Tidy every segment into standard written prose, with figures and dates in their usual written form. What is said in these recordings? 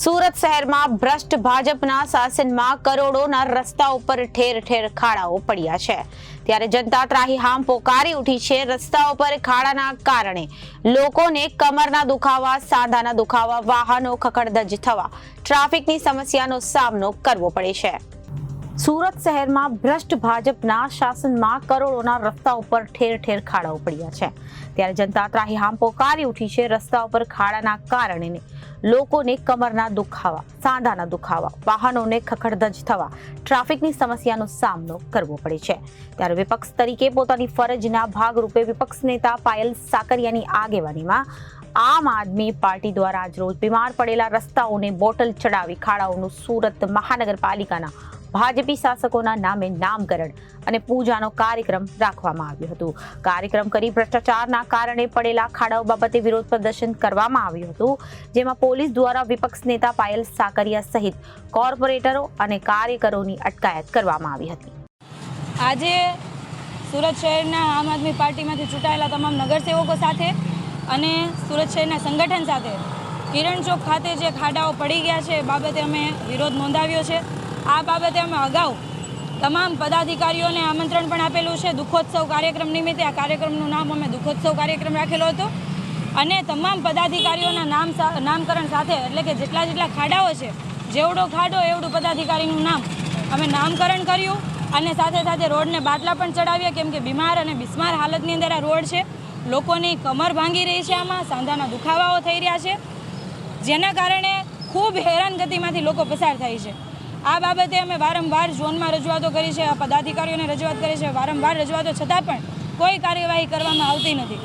સુરત શહેરમાં ભ્રષ્ટ ભાજપના શાસનમાં કરોડોના રસ્તા ઉપર ઠેર ઠેર ખાડાઓ પડ્યા છે। ત્યારે જનતા ત્રાહિમામ પોકારી ઉઠી છે। રસ્તા ઉપર ખાડાના કારણે લોકોને કમરના દુખાવા, સાંધાના દુખાવા, વાહનો ખખડધજ થવા, ટ્રાફિકની સમસ્યાનો સામનો કરવો પડે છે। સુરત શહેરમાં ભ્રષ્ટ ભાજપના શાસનમાં કરોડોના રસ્તા ઉપર ઠેર ઠેર ખાડાઓ પડ્યા છે। ત્યારે જનતા ત્રાહિમામ પોકારી ઉઠી છે। રસ્તા ઉપર ખાડાના કારણે લોકોને કમરના દુખાવા, સાંધાના દુખાવા, વાહનોને ખખડધજ થવા, ટ્રાફિકની સમસ્યાનો સામનો કરવો પડે છે। ત્યારે વિપક્ષ તરીકે પોતાની ફરજના ભાગરૂપે વિપક્ષ નેતા પાયલ સાકરિયાની આગેવાનીમાં આમ આદમી પાર્ટી દ્વારા આજરોજ બીમાર પડેલા રસ્તાઓને બોટલ ચડાવી ખાડાઓનું સુરત મહાનગરપાલિકાના ભાજપી શાસકોના નામે નામકરણ અને પૂજાનો કાર્યક્રમ રાખવામાં આવ્યો હતો। કાર્યક્રમ કરી ભ્રષ્ટાચારના કારણે પડેલા ખાડાઓ બાબતે વિરોધ પ્રદર્શન કરવામાં આવ્યું હતું, જેમાં પોલીસ દ્વારા વિપક્ષ નેતા પાયલ સાકરિયા સહિત કોર્પોરેટરો અને કાર્યકરોની અટકાયત કરવામાં આવી હતી। આજે સુરત શહેરના આમ આદમી પાર્ટીમાંથી ચૂંટાયેલા તમામ નગરસેવકો સાથે અને સુરત શહેરના સંગઠન સાથે કિરણ ચોક ખાતે જે ખાડાઓ પડી ગયા છે એ બાબતે અમે વિરોધ નોંધાવ્યો છે। આ બાબતે અમે અગાઉ તમામ પદાધિકારીઓને આમંત્રણ પણ આપેલું છે। દુઃખોત્સવ કાર્યક્રમ નિમિત્તે આ કાર્યક્રમનું નામ અમે દુઃખોત્સવ કાર્યક્રમ રાખેલો હતો અને તમામ પદાધિકારીઓના નામકરણ સાથે, એટલે કે જેટલા ખાડાઓ છે, જેવડો ખાડો એવડું પદાધિકારીનું નામ અમે નામકરણ કર્યું અને સાથે સાથે રોડને બાટલા પણ ચડાવ્યા, કેમ કે બીમાર અને બિસ્માર હાલતની અંદર આ રોડ છે। લોકોની કમર ભાંગી રહી છે, આમાં સાંધાના દુખાવાઓ થઈ રહ્યા છે, જેના કારણે ખૂબ હેરાનગતિમાંથી લોકો પસાર થાય છે। આ બાબતે અમે વારંવાર ઝોનમાં રજૂઆતો કરી છે, પદાધિકારીઓને રજૂઆત કરી છે, વારંવાર રજૂઆતો છતાં પણ કોઈ કાર્યવાહી કરવામાં આવતી નથી।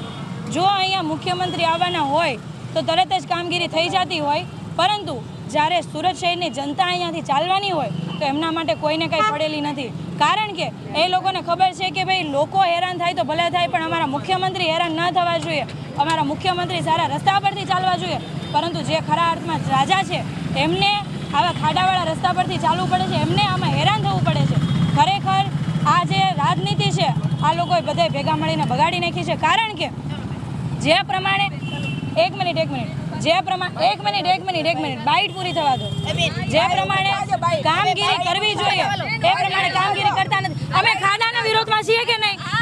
જો અહીંયા મુખ્યમંત્રી આવવાના હોય તો તરત જ કામગીરી થઈ જતી હોય, પરંતુ જ્યારે સુરત શહેરની જનતા અહીંયાથી ચાલવાની હોય તો એમના માટે કોઈને કંઈ પડેલી નથી। કારણ કે એ લોકોને ખબર છે કે ભાઈ લોકો હેરાન થાય તો ભલે થાય, પણ અમારા મુખ્યમંત્રી હેરાન ન થવા જોઈએ, અમારા મુખ્યમંત્રી સારા રસ્તા પરથી ચાલવા જોઈએ। પરંતુ જે ખરા અર્થમાં રાજા છે એમને આવા ખાડાવાળા રસ્તા પરથી ચાલવું પડે છે, એમને આમાં હેરાન થવું પડે છે। ખરેખર આ જે રાજનીતિ છે આ લોકોએ બધાએ ભેગા મળીને બગાડી નાખી છે। કારણ કે જે પ્રમાણે એક મિનિટ બાઈટ પૂરી થવા દો। જે પ્રમાણે કામગીરી કરવી જોઈએ એ પ્રમાણે કામગીરી કરતા નથી। અમે ખાડાના વિરોધમાં છીએ કે નહીં?